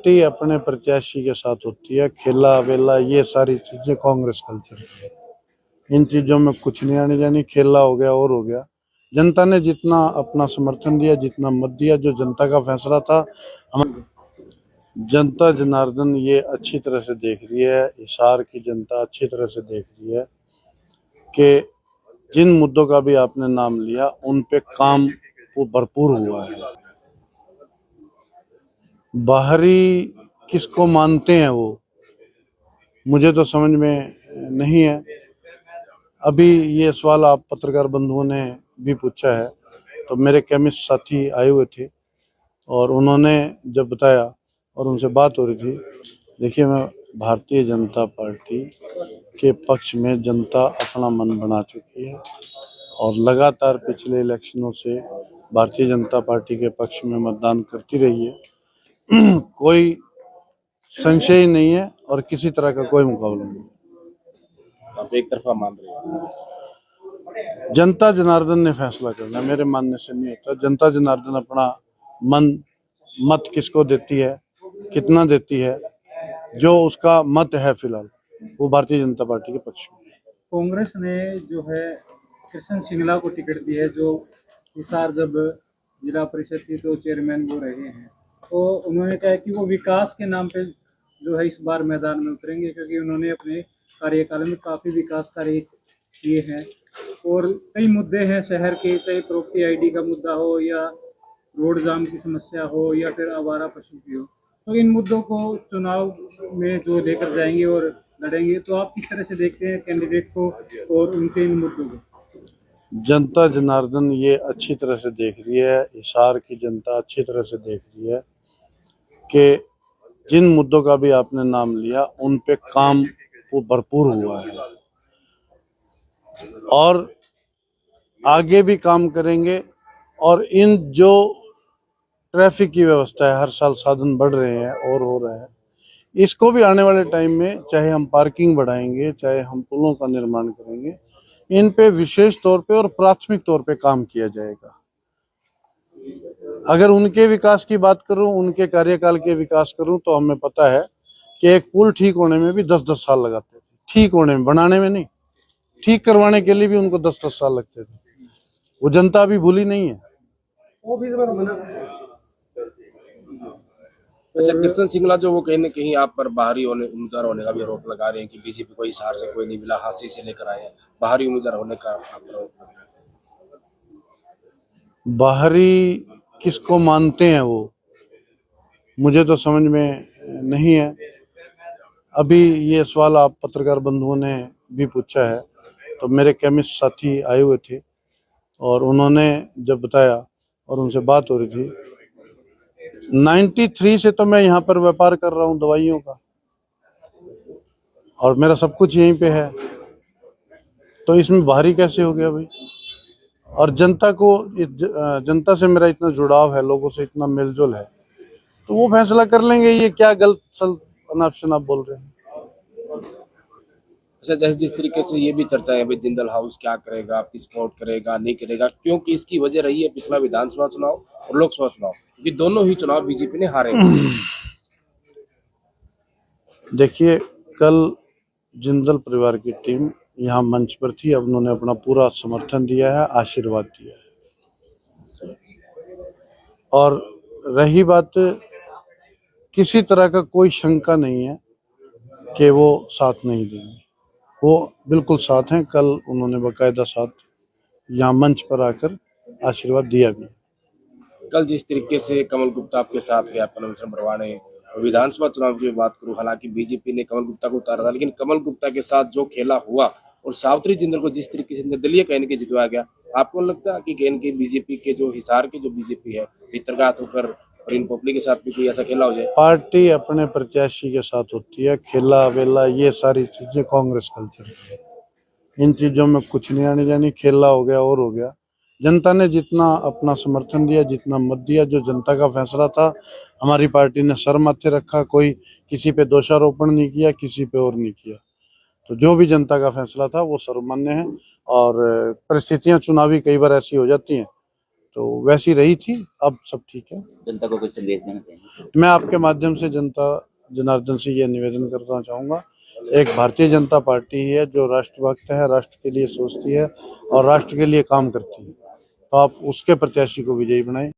Party अपने प्रत्याशी के साथ होती है। खेला वेला ये सारी चीजें कांग्रेस कल्चर की है। इन चीजों में कुछ नहीं आने जानी। खेला हो गया और हो गया। जनता ने जितना अपना समर्थन दिया, जितना मत दिया, जो जनता का फैसला था, हम जनता जनार्दन ये अच्छी तरह से देख रही है। हिसार की जनता अच्छी तरह से देख रही है कि जिन मुद्दों का भी आपने नाम लिया उन पे काम भरपूर हुआ है। बाहरी किसको मानते हैं वो मुझे तो समझ में नहीं है। अभी ये सवाल आप पत्रकार बंधुओं ने भी पूछा है, तो मेरे केमिस्ट साथी आए हुए थे और उन्होंने जब बताया और उनसे बात हो रही थी, देखिए मैं भारतीय जनता पार्टी के पक्ष में जनता अपना मन बना चुकी है और लगातार पिछले इलेक्शनों से भारतीय जनता पार्टी के पक्ष में मतदान करती रही है। कोई संशय नहीं है और किसी तरह का कोई मुकाबला नहीं। आप एक तरफा मान रहे हैं? जनता जनार्दन ने फैसला करना, मेरे मानने से नहीं होता। जनता जनार्दन अपना मत किसको देती है, कितना देती है, जो उसका मत है फिलहाल वो भारतीय जनता पार्टी के पक्ष में। कांग्रेस ने जो है कृष्ण सिंगला को टिकट दी है, जो हिसार जब जिला परिषद की तो चेयरमैन वो रहे हैं, तो उन्होंने कहा कि वो विकास के नाम पे जो है इस बार मैदान में उतरेंगे, क्योंकि उन्होंने अपने कार्यकाल में काफ़ी विकास कार्य किए हैं और कई मुद्दे हैं शहर के, चाहे प्रॉपर्टी आईडी का मुद्दा हो या रोड जाम की समस्या हो या फिर आवारा पशु की हो, तो इन मुद्दों को चुनाव में जो लेकर जाएंगे और लड़ेंगे। तो आप किस तरह से देखते हैं कैंडिडेट को और उनके इन मुद्दों को? जनता जनार्दन ये अच्छी तरह से देख रही है, हिसार की जनता अच्छी तरह से देख रही है कि जिन मुद्दों का भी आपने नाम लिया उन पे काम भरपूर हुआ है और आगे भी काम करेंगे। और इन जो ट्रैफिक की व्यवस्था है, हर साल साधन बढ़ रहे हैं और हो रहा है, इसको भी आने वाले टाइम में चाहे हम पार्किंग बढ़ाएंगे, चाहे हम पुलों का निर्माण करेंगे, इन पे विशेष तौर पे और प्राथमिक तौर पे काम किया जाएगा। अगर उनके विकास की बात करूं, उनके कार्यकाल के विकास करूं, तो हमें पता है कि एक पुल ठीक होने में भी 10-10 साल लगाते थे। ठीक होने में, बनाने में नहीं, ठीक करवाने के लिए भी उनको 10-10 साल लगते थे। वो जनता अभी भूली नहीं है। अच्छा, कृष्ण सिंगला जो वो कहीं न कहीं आप पर बाहरी उम्मीदवार होने का भी आरोप लगा रहे हैं कि बीजेपी को हिसार से कोई नहीं मिला, हासिल से लेकर आए हैं, बाहरी उम्मीदवार होने का आप पर आरोप लगा रहे हैं। बाहरी किसको मानते हैं वो मुझे तो समझ में नहीं है। अभी ये सवाल आप पत्रकार बंधुओं ने भी पूछा है, तो मेरे केमिस्ट साथी आए हुए थे और उन्होंने जब बताया और उनसे बात हो रही थी, 93 से तो मैं यहाँ पर व्यापार कर रहा हूँ दवाइयों का और मेरा सब कुछ यहीं पे है, तो इसमें बाहरी कैसे हो गया भाई? और जनता से मेरा इतना जुड़ाव है, लोगों से इतना मेलजोल है, तो वो फैसला कर लेंगे। ये क्या गलत सल अनाप शनाप बोल रहे हैं? अच्छा, जैसे जिस तरीके से ये भी चर्चा है भाई जिंदल हाउस क्या करेगा, आपकी सपोर्ट करेगा नहीं करेगा, क्योंकि इसकी वजह रही है पिछला विधानसभा चुनाव और लोकसभा चुनाव, क्योंकि दोनों ही चुनाव बीजेपी ने हारे। देखिए, कल जिंदल परिवार की टीम यहाँ मंच पर थी। अब उन्होंने अपना पूरा समर्थन दिया है, आशीर्वाद दिया है। और रही बात, किसी तरह का कोई शंका नहीं है कि वो साथ नहीं देंगे, वो बिल्कुल साथ हैं। कल उन्होंने बाकायदा साथ यहाँ मंच पर आकर आशीर्वाद दिया भी। कल जिस तरीके से कमल गुप्ता आपके साथ गया परमेश्वर बरवाने, विधानसभा चुनाव की बात करूं, हालांकि बीजेपी ने कमल गुप्ता को उतारा था, लेकिन कमल गुप्ता के साथ जो खेला हुआ और सावित्री जिंदल को जिस तरीके से निर्दलीय कहने के जितवाया गया, आपको लगता है कि कहने के बीजेपी के जो हिसार के जो बीजेपी है भीतरघात होकर और इन पब्लिक के साथ भी कोई ऐसा खेला हो जाए? पार्टी अपने प्रत्याशी के साथ होती है। खेला वेला ये सारी चीजें कांग्रेस कल्चर की है। इन चीजों में कुछ नहीं आने जानी। खेला हो गया और हो गया। जनता ने जितना अपना समर्थन दिया, जितना मत दिया, जो जनता का फैसला था, हमारी पार्टी ने सर माथे रखा। कोई किसी पे दोषारोपण नहीं किया, किसी पे और नहीं किया। तो जो भी जनता का फैसला था वो सर्वमान्य है। और परिस्थितियां चुनावी कई बार ऐसी हो जाती हैं तो वैसी रही थी, अब सब ठीक है। जनता को कुछ संदेश देना चाहिए? मैं आपके माध्यम से जनता जनार्दन से ये निवेदन करना चाहूँगा, एक भारतीय जनता पार्टी है जो राष्ट्रभक्त है, राष्ट्र के लिए सोचती है और राष्ट्र के लिए काम करती है, तो आप उसके प्रत्याशी को विजयी बनाएं।